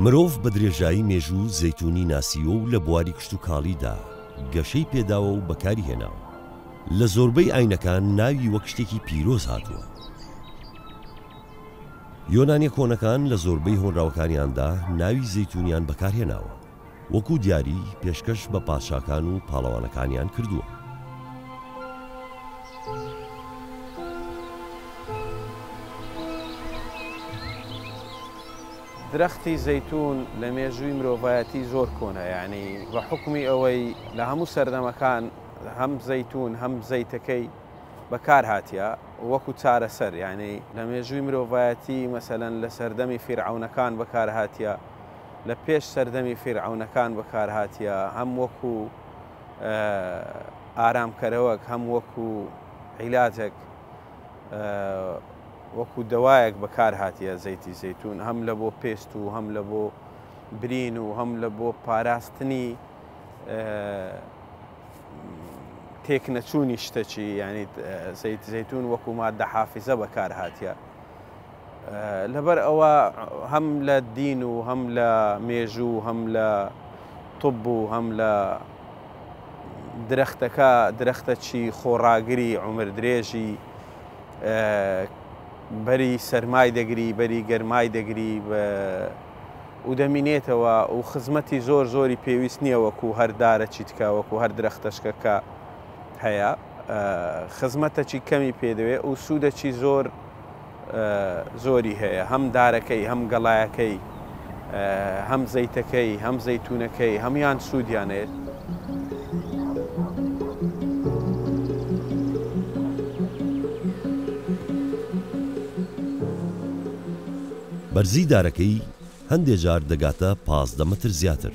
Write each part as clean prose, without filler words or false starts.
مرۆڤ بە درێژایی مێژوو زەیتونی ناسیوە و لە بواری کشت و کاڵیدا گەشەی پێداوە و بەکاری هێناوە. لە زۆربەی ئاینەکان ناوی وەک شتێکی پیرۆز هاتووە. یۆنانیە کۆنەکان لە زۆربەی هۆنراوەکانیاندا ناوی زەیتونیان بەکارهێناوە، وەکو دیاری پێشکەش بە پادشاکان و پاڵەوانەکانیان کردووە. درەختی زەیتون لە مێژووی مرۆڤایەتی زۆر کۆنە، یعنی بە حکمی ئەوەی لە هەموو سەردەمەکان هەم زەیتون هەم زەیتەکەی بەکار هاتیە وەکو چارەسەر، یعنی لە مێژووی مرۆڤایەتی مەسەلەن لە سەردەمی فیرعەونەکان بەکار هاتیە، لە پێش سەردەمی فیرعەونەکان بەکار هاتیە، هەم وەکو ئارامکەرەوەک، هەم وەکو عیلاجێک، وەکو دەوایەک بەکار هاتیە زەیتی زەیتون، هەم لە بۆ پێست و هەم لە بۆ برین و هەم لە بۆ پاراستنی تێکنەچوونی شتەچی، یعنی زەیتی زەیتون وەکو ماددە حافیزە بەکار هاتیە. لەبەر ئەوە هەم لە دین و هەم لە مێژوو هەم لە طب و هەم لە درەختەچی خۆڕاگری عومر درێژی بەری سەرمای دەگری، بەری گەرمای دەگری و دەمینێتەوە و خزمەتی زۆر زۆری پێویست نییە وەکو هەر دارەچی تکە، وەکو هەر درەختەشکەکە هەیە، خزمەتەکی کەمی پێدەوێت و سوودەکی زۆری هەیە، هەم دارەکەی هەم گەڵایەکەی هەم زەیتەکەی هەم زەیتونەکەی هەمویان سوودیانێت. بەرزی دارەکەی هەندێک جار دەگاتە 15 متر زیاتر.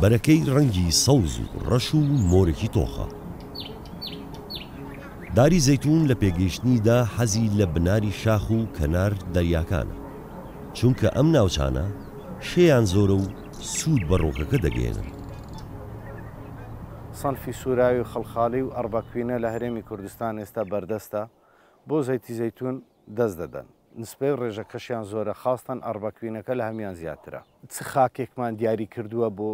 بەرەکەی ڕەنگی سەوز و ڕەش و مۆرێکی تۆخە. داری زەیتون لە پێگەیشتنیدا حەزی لە بناری شاخ و کەنار دەریاکانە، چونکە ئەم ناوچانە شێیان زۆرە و سوود بە ڕۆکەکە دەگەێنن. سەنفی سوراوی و خەڵخاڵی و ئەڕبەکوینە لە هەرێمی کوردستان ئێستا بەردەستە بۆ زەیتی زەیتون دەست دەدەن. نسبەی ڕێژەکەشیان زۆرە، خاستن ئەڕبەکوینەکە لە هەمیان زیاترە. چ خاکێکمان دیاری کردووە بۆ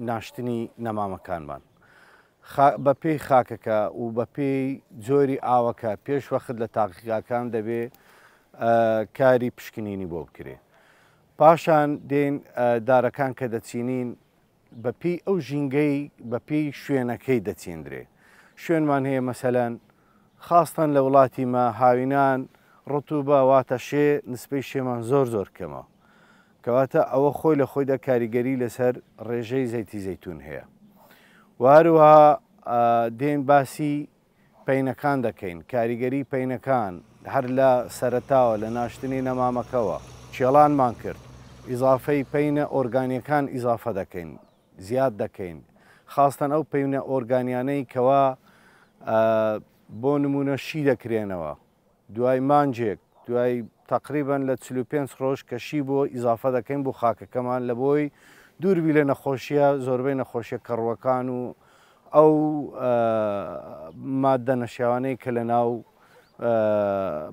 ناشتنی نەمامەکانمان. بە پێی خاکەکە و بە پێی جۆری ئاوەکە پێش وەخت لە تاقیقاکان دەبێ کاری پشکنینی بۆ بکرێ. پاشان دێن دارەکان کە دەچینین بە پێی ئەو ژینگەی بە پێی شوێنەکەی دەچێندرێ. شوێنمان هەیە مەسەلەن خاستن لە وڵاتی مە هاوینان ڕوتوبە واتە شێ نسبەی شێمان زۆر کەمە، کەواتە ئەوە خۆی لە خۆیدا کاریگەری لەسەر ڕێژەی زەیتی زەیتون هەیە. واروها دێن باسی پەینەکان دەکەین، کاریگەری پەینەکان هەر لە سەرەتاوە لە ناشتنی نەمامەکەوە چێڵانمان کرد، ئیزافەی پەینە ئۆرگانیەکان ئیزافە دەکەین، زیاد دەکەین، خاستن ئەو پەینە ئۆرگانیانەی کەوا بۆ نمونە شی دەکرێنەوە، دوای مانجێک دوای تقریبان لە 45 ڕۆژ کەشی بۆ ئیزافە دەکەین بۆ خاکەکەمان لە بۆی دووربی لە نەخۆشیە زۆربەی نەخۆشیە کەڕوەکان و ئەو ماددە نەشیاوانەی کە لە ناو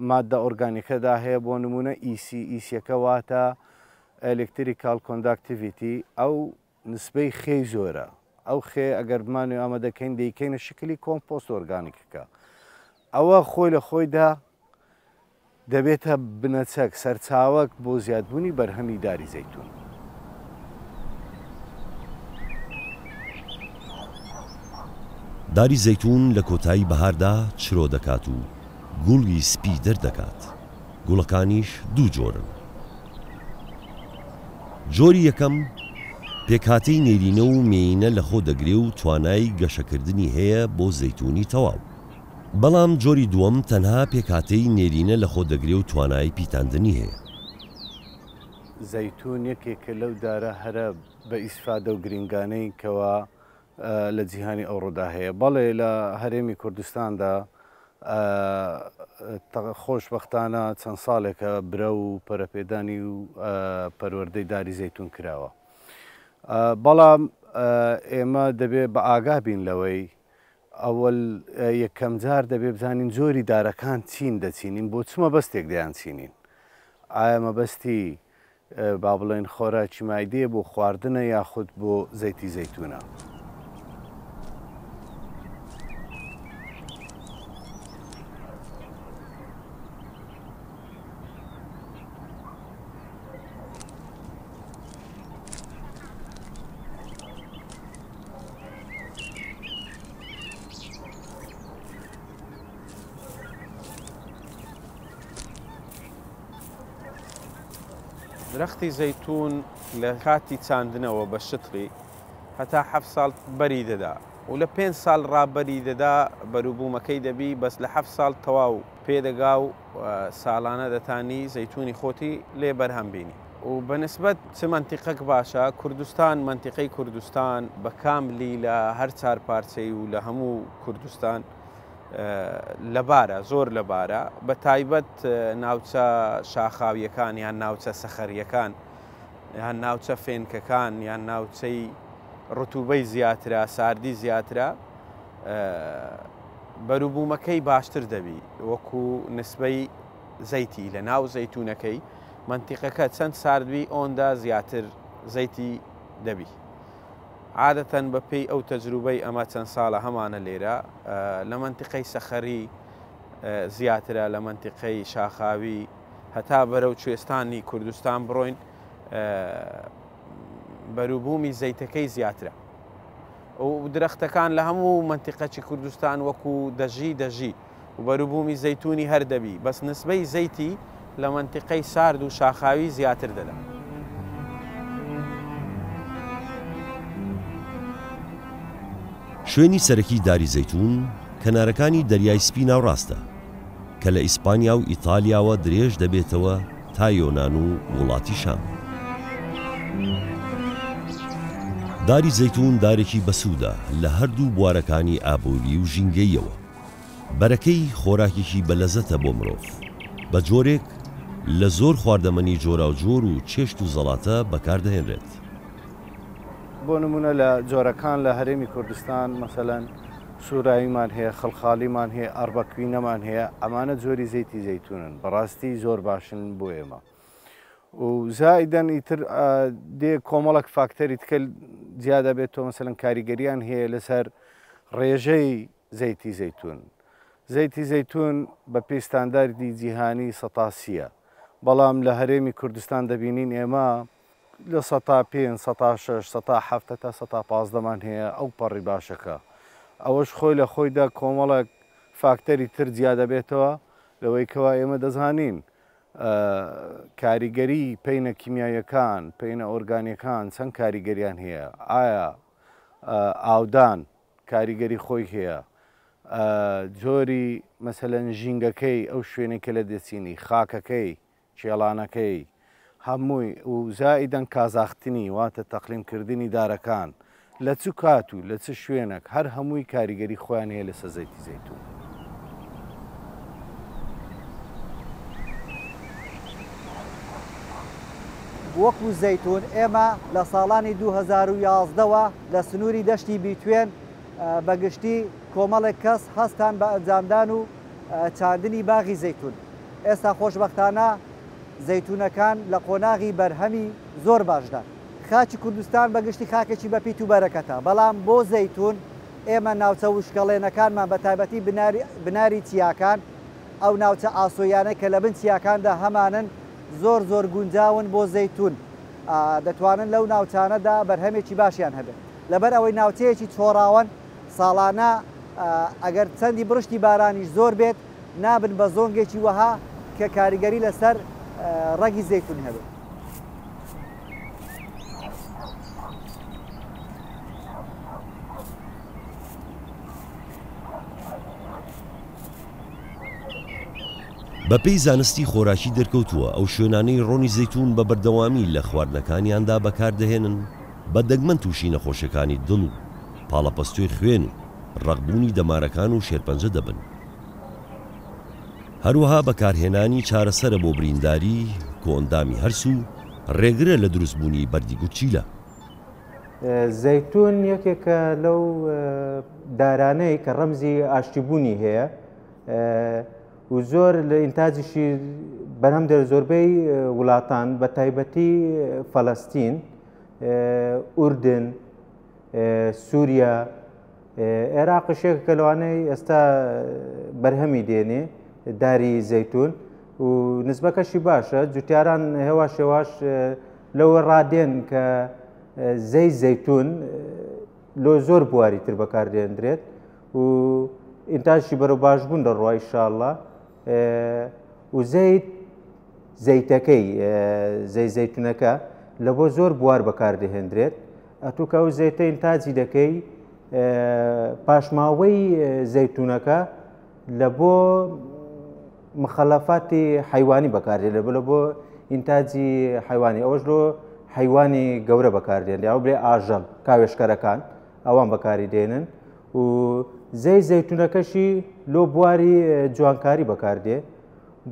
ماددە ئۆرگانیکەدا هەیە، بۆ نمونە ئیسیەکە واتە ئەلکتریکال کۆنداکتیڤیتی، ئەو نسبەی خێی زۆرە، ئەو خێ ئەگەر بمانوێ ئەمە دەکەین دەیکەینە شکلی کۆمپۆست ئۆرگانیکەکە، ئەوە خۆی لە خۆیدا دەبێتە بنەچەک سەرچاوەک بۆ زیادبوونی بەرهەمی داری زەیتون. داری زەیتون لە کۆتایی بەهاردا چرۆ دەکات و گوڵی سپی دەردەکات. گوڵەکانیش دوو جۆرن. جۆری یەکەم پێکهاتەی نێرینە و مێینە لە خۆ دەگرێ و توانای گەشەکردنی هەیە بۆ زەیتونی تەواو. بەڵام جۆری دووەم تەنها پێکهاتەی نێرینە لە خۆ دەگرێ و توانای پیتاندنی هەیە. زەیتون یەکێکە لەو دارە هەرە بە ئیسفادە و گرنگانەی کەوا لە جیهانی ئەوڕۆدا هەیە. بەڵێ لە هەرێمی کوردستاندا خۆشبەختانە چەند ساڵێکە برە و پەرەپێدانی و پەروەردەی داری زەیتون کراوە. بەڵام ئێمە دەبێت بە ئاگا بین لەوەی ئەوەل یەکەم جار دەبێ بزانین جۆری دارەکان چین دەچینین بۆ چمە بەستێک دەیان چینین. ئایا مەبەستی با بڵێن خۆراکی مایدێ بۆ خواردنە یاخود بۆ زەیتی زەیتونە. درەختی زەیتون لە کاتی چاندنەوە بە شتڵی هەتا 7 ساڵ بەری دەدا و لە 5 ساڵ ڕابەری دەدا بەروبوومەکەی دەبی بەس لە 7 ساڵ تەواو پێدەگا و ساڵانە دەتانی زەیتونی خۆتی لێ بەرهەم بینی و بەنسبەت چ منتیقەک باشە کوردستان منتیقەی کوردستان بە کاملی لە هەر 4 پارچەی و لە هەموو کوردستان لەبارە زۆر لەبارە بە تایبەت ناوچە شاخاویەکان یان ناوچە سەخەریەکان یان ناوچە فێنکەکان یان ناوچەی ڕوتوبەی زیاترە ساردی زیاترە بەروبوومەکەی باشتر دەبی وەکو نسبەی زەیتی لە ناو زەیتونەکەی منتیقەکە چەند ساردوی ئەوەندا زیاتر زەیتی دەبی. عادەتەن بەپێی ئەو تەجروبەی ئەمە چەند ساڵە هەمانە لێرە لە منتیقەی سەخەری زیاترە لە منتیقەی شاخاوی هەتا بەرەو کوێستانی کوردستان بڕۆین بەروبوومی زەیتەکەی زیاترە و درەختەکان لە هەموو منتیقەی کوردستان وەکو دەژی و بەروبوومی زەیتونی هەر دەبی بەس نسبەی زەیتی لە منتیقەی سارد و شاخاوی زیاتر دەدا. شوێنی سەرەکی داری زەیتون کەنارەکانی دەریای سپی ناوڕاستە کە لە ئیسپانیا و ئیتالیاوە درێژ دەبێتەوە تا یۆنان و وڵاتی شام. داری زەیتون دارێکی بەسوودە لە هەردوو بوارەکانی ئابووری و ژینگەیەوە. بەرەکەی خۆراکێکی بەلەزەتە بۆ مرۆڤ بە جۆرێک لە زۆر خواردەمەنی جۆراوجۆر و چێشت و زەڵاتە بەکاردەهێنرێت. بۆ نمونە لە جۆرەکان لە هەرێمی کوردستان مەسەلەن سووراییمان هەیە خەڵخاڵیمان هەیە ئەڕبەکوینەمان هەیە ئەمانە جۆری زەیتی زەیتونن بەڕاستی زۆر باشن بۆ ئێمە و زائیدەن ئیتر دێ کۆمەڵک فاکتەری تکە جیا دەبێتەوە مەسەلەن کاریگەریان هەیە لەسەر ڕێژەی زەیتی زەیتون. زەیتی زەیتون بە پێستانداردی جیهانی سەتاسیە بەڵام لە هەرێمی کوردستان دەبینین ئێمە لە 105 106 107 تا 115مان هەیە ئەو پەڕی باشەکە ئەوەش خۆی لە خۆیدا کۆمەڵک فاکتەری تر جیا دەبێتەوە لەوەی کەوا ئێمە دەزانین کاریگەری پەینە کیمیایەکان پەینە ئۆرگانیەکان چەند کاریگەریان هەیە ئایا ئاودان کاریگەری خۆی هەیە جۆری مەسەلەن ژینگەکەی ئەو شوێنێک کە لە دەچینی خاکەکەی چێڵانەکەی هەمووی و زائیدەن کازاختنی واتە تەقلیمکردنی دارەکان لە چ کات و لە چ شوێنێک هەر هەمووی کاریگەری خۆیان هەیە لەسەر زەیتی زەیتون. وەکو زەیتون ئێمە لە ساڵانی 2011ەوە لە سنووری دەشتی بیتوێن بەگشتی کۆمەڵێک کەس هەستان بە ئەنجامدان و چاندنی باغی زەیتون. ئێستا خۆشبەختانە زەیتونەکان لە قۆناغی بەرهەمی زۆر باشدان. خاچی کوردستان بەگشتی خاکێکی بەپیت و بەرەکەتە بەڵام بۆ زەیتون ئێمە ناوچە وشکەڵێنەکانمان بە تایبەتی بناری چیاکان ئەو ناوچە ئاسۆیانە کە لە بن چیاکاندا هەمانن زۆر گونجاون بۆ زەیتون دەتوانن لەو ناوچانەدا بەرهەمێکی باشیان هەبێت لەبەر ئەوەی ناوچەیەکی چۆڕاوەن ساڵانە ئەگەر چەندی بڕشتی بارانیش زۆر بێت نابن بە زۆنگێکی وەها کە کاریگەری لەسەر ڕەگی زەیتون هەبێت. بەپێی زانستی خۆراکی دەرکەوتووە ئەو شوێنانەی ڕۆنی زەیتون بە بەردەوامی لە خواردنەکانیاندا بەکاردەهێنن بە دەگمەن تووشی نەخۆشەکانی دڵ و پاڵەپەستوی خوێن و ڕەقبوونی دەمارەکان و شێرپەنجە دەبن. هەروەها بەکارهێنانی چارەسەرە بۆ برینداری کۆندامی هەرسو ڕێگرە لە دروستبوونی بەردی گوچیلە. زەیتون یەکێکە لەو دارانەی کە ڕەمزی ئاشتیبوونی هەیە و زۆر لە ئینتاجیشی بەرهەم دەر زۆربەی وڵاتان بە تایبەتی فەڵەستین، ئوردن، سووریا، عێراقیشێک کە لەوانەی ئێستا بەرهەمی دێنێ داری زەیتون و نسبەکەشی باشە. جوتیاران هێوا شێواش لەوە ڕادێن کە زەی زەیتون لۆ زۆر بواری تر بەکاردێنرێت و ئینتاژی بەرەو باشبوون دەڕوا ئینشاءڵڵا. و زەیتەکەی زەی زەیتونەکە لە بۆ زۆر بوار بەکاردەهێنرێت. ئەتووکە ئەو زەیتە ئینتاجی دەکەی پاشماوەی زەیتونەکە لە بۆ مخەلەفاتی حیوانی بەکاردێن، لە بۆ ئینتاجی حیوانی. ئەوەش لۆ حیوانی گەورە بەکاردێن، یا بڵێ ئاژەڵ کاوێشکەرەکان ئەوان بەکاری دێنن. و زەی زەیتونەکەشی لۆ بواری جوانکاری بەکاردێ،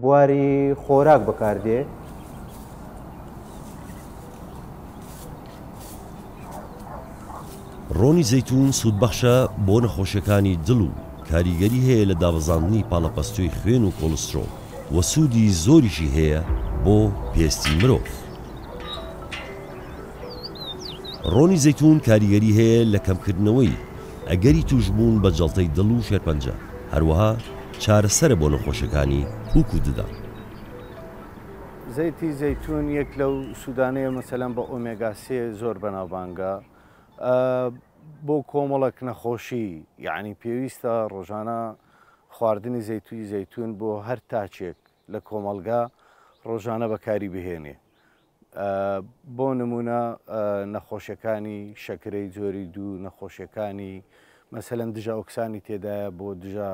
بواری خۆراک بەکاردێ. ڕۆنی زەیتون سوودبەخشە بۆ نەخۆشیەکانی دڵ و کاریگەری هەیە لە دابەزاندنی پاڵەپەستوی خوێن و کۆلسترۆل و سوودی زۆریشی هەیە بۆ پێستی مرۆڤ. ڕۆنی زەیتون کاریگەری هەیە لە کەمکردنەوەی ئەگەری توشبوون بە جەڵتەی دڵ و شێرپەنجە، هەروەها چارەسەرە بۆ نەخۆشیەکانی پووک و ددان. زەیتی زەیتون یەک لەو سوودانەیە مەسەلەن بە ئۆمێگا 3 زۆر بەناوبانگە بۆ کۆمەڵک نەخۆشی، یعنی پێویستە ڕۆژانە خواردنی زەیتوی زەیتون بۆ هەر تاچێک لە کۆمەلگا ڕۆژانە بەکاری بهێنێ. بۆ نمونە نەخۆشیەکانی شەکرەی جۆری دوو، نەخۆشیەکانی مەسەلەن دژە ئۆکسانی تێدایە بۆ دژە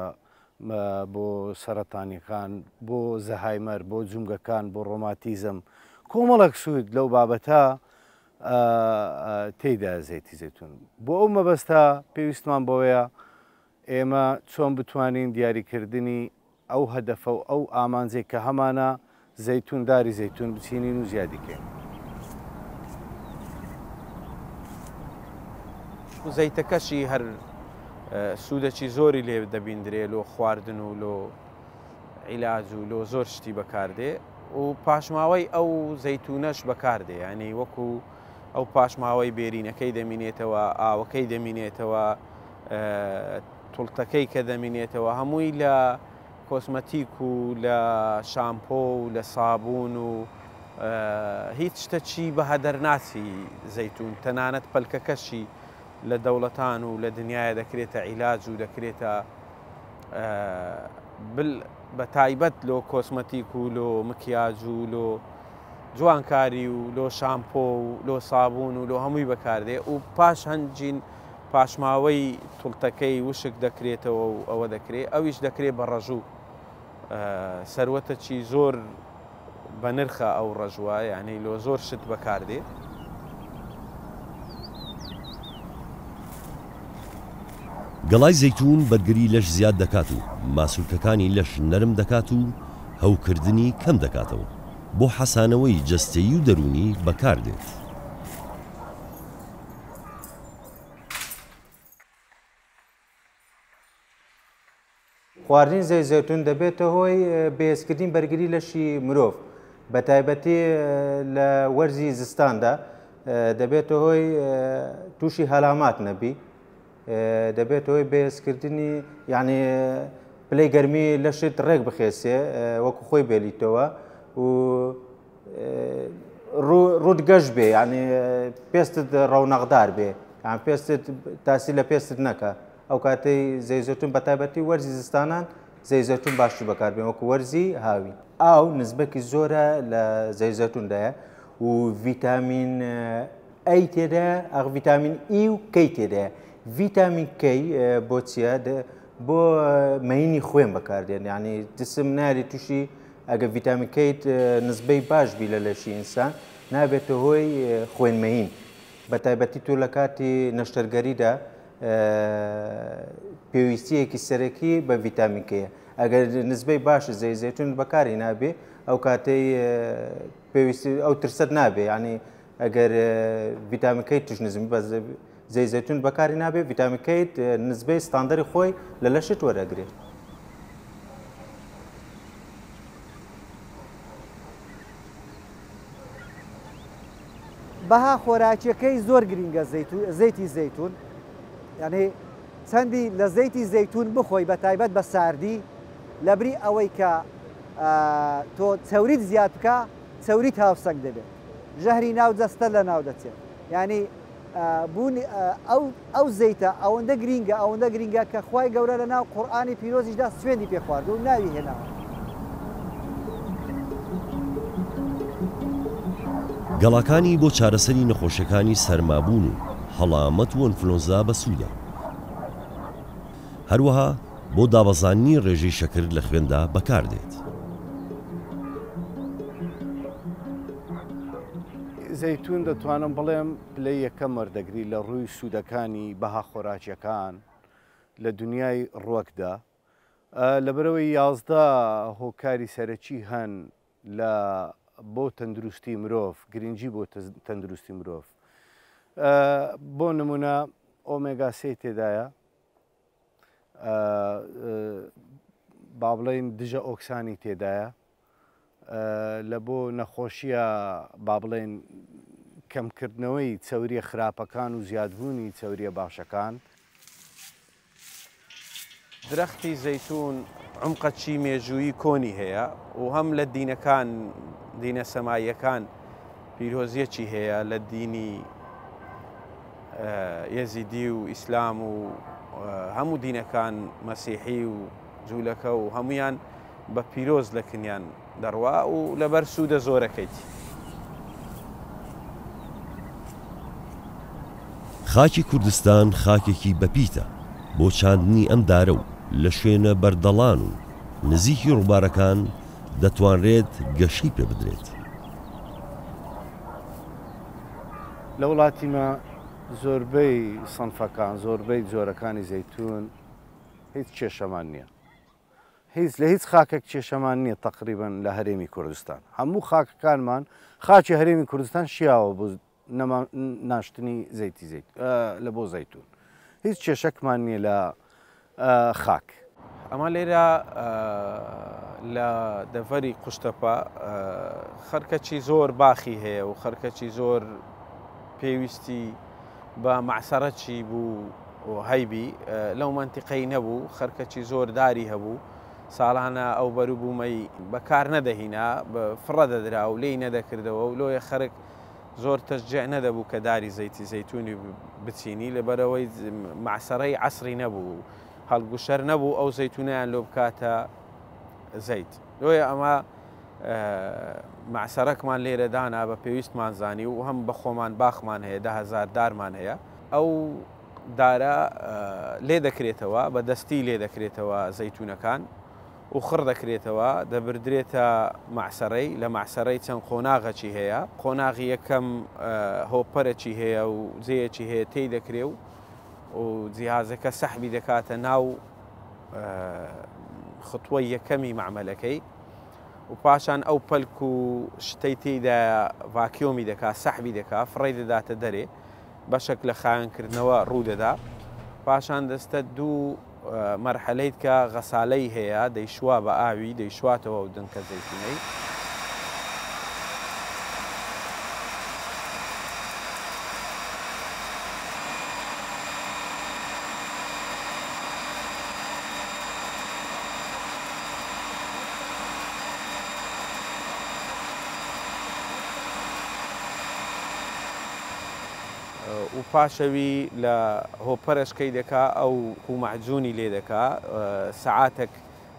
بۆ سەرەتانیەکان، بۆ زەهایمەر، بۆ جومگەکان، بۆ ڕۆماتیزم، کۆمەڵک سوود لەو بابەتە تێیدا زەیتی زەیتون. بۆ ئەو مەبەستە پێویستمان بۆیە ئێمە چۆن بتوانین دیاریکردنی ئەو هەدەفە و ئەو ئامانجێک کە هەمانە زەیتون داری زەیتون بچینین و زیادیکەین. زەیتەکەشی هەر سوودەکی زۆری لێ دەبیندرێ لۆ خواردن و لۆ عیلاج و لۆ زۆر شتی بەکاردێ و پاشماوەی ئەو زەیتونەش بەکاردێ، ینی وەکو ئەو پاشماوەی بێرینەکەی دەمینێتەوە، ئاوەکەی دەمینێتەوە، توڵتەکەی کە دەمینێتەوە، هەمووی لە کۆسمەتیک و لە شامپۆ و لە سابوون و هیچ شتەچی بە هەدەرناچی زەیتون، تەنانەت پەلکەکەشی لە دەوڵەتان و لە دنیاە دەکرێتە عیلاج و دەکرێتە بە تایبەت لۆ کۆسمەتیک و لۆ مکیاج و لۆ جوانکاری و لۆ شامپۆ و لۆ سابوون و لۆ هەمووی بەکاردێ و پاش هەنجین پاشماوەی توڵتەکەی وشک دەکرێتەوە و ئەوە دەکرێت، ئەویش دەکرێت بە ڕەژوو سەروەتەکی زۆر بە نرخە ئەو ڕەژوە، یعنی لۆ زۆر شت بەکاردێ. گەڵای زەیتون بەرگری لەش زیاد دەکات و ماسوولکەکانی لەش نەرم دەکات و هەوکردنی کەم دەکاتەوە، بۆ حەسانەوەی جەستەیی و دەرونی بەکاردێت. خواردنی زەی زەیتون دەبێتە هۆی بەهێزکردنی بەرگری لەشی مرۆڤ، بە تایبەتی لە وەرزی زستاندا دەبێتە هۆی تووشی هەلامات نەبی، دەبێت هۆی بەهێزکردنی یعنی پلەی گەرمی لەشت ڕێک بخێسێ وەکو خۆی بێلیتەوە و ڕوودگەشت بێ، یعنی پێستت ڕەونەقدار بێ، یان پێستت تاسی لە پێستت نەکە. ئەو کاتەی زەی زەیتون بە تایبەتی وەرزی زستانان زەی زەیتون باشتر بەکاربێن وەکو وەرزی هاوی. ئاو نسبەکی زۆرە لە زەی زەیتوندایە و ڤیتامین ئەی تێدایە، ئەغ ڤیتامین ئی و کەی تێدایە. ڤیتامین کەی بۆ چیە؟ بۆ مەینی خوێن بەکاردێن، یعنی جسم ناری تووشی ئەگە ڤیتامین کەیت نسبەی باش بی لە لەشی ئینسان نابێتە هۆی خوێنمەین، بە تایبەتی تۆ لە کاتی نەشتەرگەریدا پێویستیەکی سەرەکی بە ڤیتامین کەیە. ئەگەر نسبەی باشە زەی زەیتون بەکاری نابێ ئەو کاتەی پێویستی ئەو ترسەت نابێ، یعنی ئەگەر ڤیتامین کەی توش نزمی بە زەی زەیتون بەکاری نابێ، ڤیتامین کەیت نسبەی ستاندەری خۆی لە لەشت وەرەگرێت. بەها خۆراکیەکەی زۆر گرینگە زەیتی زەیتون، یعنی چەندی لە زەیتی زەیتون بخۆی بە تایبەت بە ساردی لەبری ئەوەی کە تۆ چەوریت زیاد بکە چەوریت هاوسەنگ دەبێت، ژەهری ناو جەستە لە ناو دەچێت. یعنی بوونی ئەو زەیتە ئەوەندە گرینگە کە خوای گەورە لە ناو قورئانی پیرۆزیشدا سوێندی پێ خواردە و ناوی هێناوە. گەڵاکانی بۆ چارەسەری نەخۆشیەکانی سەرمابوون و هەڵامەت و ئەنفلۆنزا بەسوودە. هەروەها بۆ دابەزاننی ڕێژەی شەکر لە خوێندا بەکاردێت. زەیتون دەتوانم بڵێم پلەی یەکەم وەردەگری لە ڕووی سوودەکانی بەها خۆراکیەکان لە دنیای ڕوەکدا، لەبەرەوەی 11 هۆکاری سەرەکی هەن لە بۆ تەندروستی مرۆڤ، گرنگی بۆ تەندروستی مرۆڤ. بۆ نمونە ئۆمێگا 3 تێدایە، با بڵێن دژە ئۆکسانی تێدایە، لە بۆ نەخۆشیە با بڵێن کەمکردنەوەی چەوریە خراپەکان و زیادبوونی چەوریە باشەکان. درەختی زەیتون عمقەچی مێژووی کۆنی هەیە و هەم لە دینەکان دینە سەماییەکان پیرۆزیەکی هەیە، لە دینی یەزیدی و ئیسلام و هەموو دینەکان مەسیحی و جوولەکە و هەمویان بە پیرۆز لە کنیان دەڕوا و لەبەر سوودە زۆرەکەیت. خاکی کوردستان خاکێکی بەپیتە بۆ چاندنی ئەم دارە و لە شوێنە بەردەڵان و نزیکی ڕووبارەکان دەتوانرێت گەشتی پێ بدرێت. لە وڵاتیمە زۆربەی سەنفەکان، زۆربەی جۆرەکانی زەیتون هیچ کێشەمان نییە، لە هیچ خاکێک کێشەمان نییە تەقریبەن لە هەرێمی کوردستان. هەموو خاکەکانمان خاکی هەرێمی کوردستان شیاوە بۆ ناشتنی زەیتی لە بۆ زەیتون، هیچ کێشەکمان نییە لە خاک. ئەمە لێرە لە دەڤەری قوشتەپە خەرکەچی زۆر باخی هەیە و خەرکەچی زۆر پێویستی بە معسەرەکی بوو و هەیبی لەو منتیقەی نەبوو، خەرکەچی زۆر داری هەبوو، ساڵانە ئەو بەروبوومەی بەکار نەدەهینا، فڕە دەدرا و لێی نەدەکردەوە و لۆیە خەرک زۆر تەشجیع نەدەبوو کە داری زەیتی زەیتونی بچینی، لەبەرەوەی معسەرەی عەسری نەبوو، هەڵگوشەر نەبوو ئەو زەیتونیان لۆ بکاتە زەیت. لۆیە ئەمە معسەرەکمان لێرە دانا بە پێویستمان زانی و هەم بە خۆمان باخمان هەیە، 10,000 دارمان هەیە. ئەو دارە لێ دەکرێتەوە، بەدەستی لێ دەکرێتەوە زەیتونەکان و خڕ دەکرێتەوە، دەبردرێتە معسەرەی، لە معسەرەی چەند قۆناغەکی هەیە، قۆناغی یەکەم هۆپەرەکی هەیە و جێیەکی هەیە تێی دەکرێ و جیهازەکە سەحبی دەکاتە ناو خطوەی یەکەمی معمەلەکەی و پاشان ئەو پەلک و شتەی تێیدا ڤاکیۆمی دەکات، سەحبی دەکات، فڕی دەداتە دەرێ، بەشێک لە خاوێنکردنەوە ڕوودەدا. پاشان دەستە دوو مەرحەلەیت کە غەسالەی هەیە، دەیشوا بە ئاوی، دەیشواتەوە و دنکە زەیتونەی. و پاشەوی لە هۆپەرشکەی دەکا ئەو کومەعجونی لێ دەکا، سەعاتێک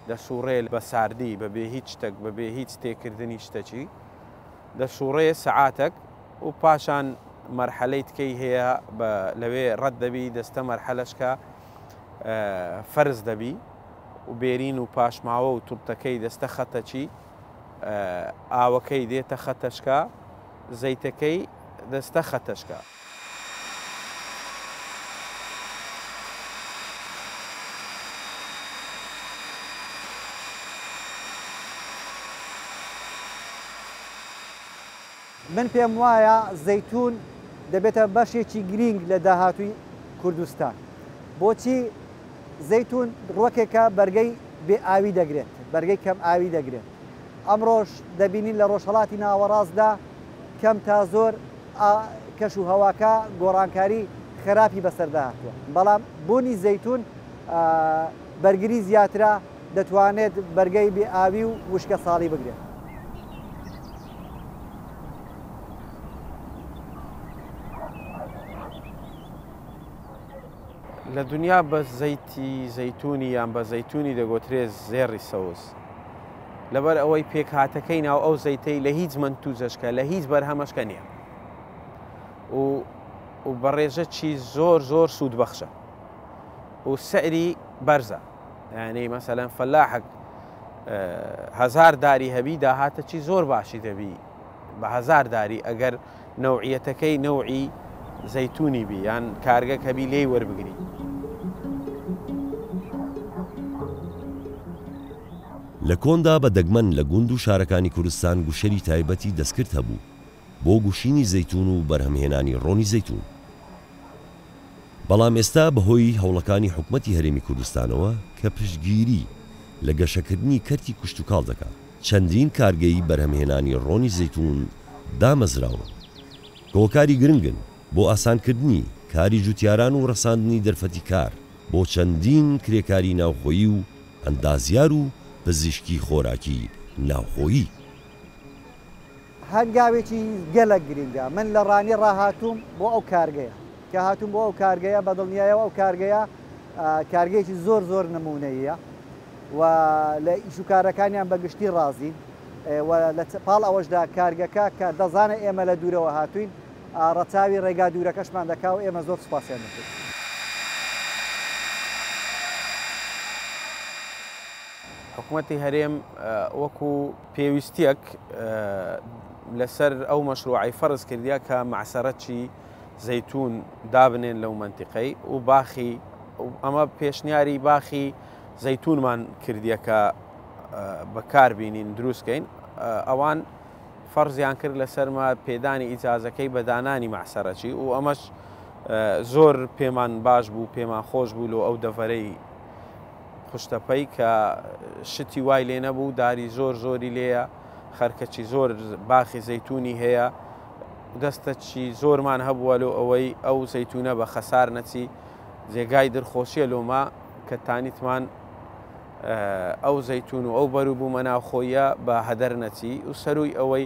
دەسوڕێ بە ساردی بەبێ هیچ شتێک، بەبێ هیچ تێکردنی شتێکی دەسوڕێ سەعاتێک و پاشان مەرحەلەی تکەی هەیە لەوێ ڕەت دەبی، دەستە مەرحەلەشکە فەرز دەبی و بێرین و پاشماوە و تووتەکەی دەستە خەتەچی، ئاوەکەی دێتە خەتەشکە، زەیتەکەی دەستە خەتەشکە. من پێم وایە زەیتون دەبێتە بەشێکی گرنگ لە داهاتووی کوردستان. بۆچی زەیتون ڕوەکێکە بەرگەی بێ ئاوی دەگرێت، بەرگەی کەم ئاوی دەگرێت. ئەمڕۆژ دەبینین لە ڕۆژهەڵاتی ناوەڕاستدا کەم تا زۆر کەش و هەواکە گۆڕانکاری خراپی بەسەردا هاتووە بەڵام بوونی زەیتون بەرگری زیاترە دەتوانێت بەرگەی بێ ئاوی و وشکە ساڵی بگرێت. لە دنیا بە زەیتی زەیتونی یان بە زەیتونی دەگوترێت زێڕی سەوز لەبەر ئەوەی پێکهاتەکەی ناو ئەو زەیتەی لە هیچ منتوجەشکە لە هیچ بەرهەمەشکە نییە و بەڕێژەکی زۆر زۆر سوودبەخشە و سەعری بەرزە یعنی مەسەلەن فەلاحێک 1000 داری هەبی داهاتەکی زۆر باشی دەبی بە 1000 داری ئەگەر نەوعیەتەکەی نەوعی زەیتونی بی یان کارگەک هەبی لێی وەربگری. لە کۆندا بە دەگمەن لە گوند و شارەکانی کوردستان گوشەری تایبەتی دەستکرد هەبوو بۆ گوشینی زەیتون و بەرهەمهێنانی ڕۆنی زەیتون. بەڵام ئێستا بەهۆی هەوڵەکانی حکومەتی هەرێمی کوردستانەوە کە پشتگیری لە گەشەکردنی کەرتی کوشت و کاڵ دەکات چەندین کارگەی بەرهەمهێنانی ڕۆنی زەیتون دامەزراوە کۆکاری گرنگن بۆ ئاسانکردنی کاری جوتیاران و ڕەساندنی دەرفەتی کار بۆ چەندین کرێکاری ناوخۆیی و ئەندازیار و پزیشکی خۆراکی ناوخۆیی. هەنگاوێکی گەلە گرنگە من لە ڕانی ڕاهاتووم بۆ ئەو کارگەیە کە هاتووم بۆ ئەو کارگەیە بە دڵنیایەوە ئەو کارگەیە کارگەیەکی زۆر زۆر نمونەیە و لە ئیشوکارەکانیان بەگشتی ڕازین و لە پاڵ ئەوەشدا کارگەکە کە دەزانە ئێمە لە دوورەوە هاتوین ڕەچاوی ڕێگا دوورەکەشمان دەکا و ئێمە زۆر سوپاسیان دەکەین. حکوومەتی هەرێم وەکو پێویستیەک لەسەر ئەو مەشروعی فەرز کردیا کە معسەرەتی زەیتون دابنێن لەو منتیقەی و باخی ئەمە پێشنیاری باخی زەیتونمان کردیە کە بەکاربینین دروستکەین ئەوان فەرزیان کرد لەسەرمە پێدانی ئیجازەکەی بەدانانی معسەرەتی و ئەمەش زۆر پێمان باش بوو پێمان خۆش بوو لە ئەو دەڤەرەی خوشتەپەی کە شتی وای لێ نەبوو داری زۆر زۆری لێیە خەرکەچی زۆر باخی زەیتونی هەیە دەستەکی زۆرمان هەبووە لۆ ئەوەی ئەو زەیتونە بە خەسار نەچی جێگای دڵخۆشیە لۆما کە تانیتمان ئەو زەیتون و ئەو بەروبوومە ناوخۆیە بە هەدەر نەچی و سەروی ئەوەی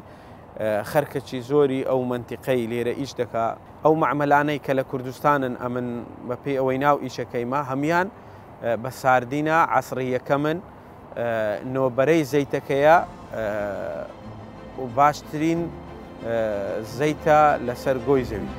خەرکەچی زۆری ئەو منتیقەی لێرە ئیش دەکا ئەو معمەلانەی کە لە کوردستانن ئەمن بەپێی ئەوەی ناو ئیشەکەیمە هەمان بە ساردینە عەسڕیەکە من نۆبەرەی زەیتەکەیە و باشترین زەیتە لەسەر گۆی زەوی.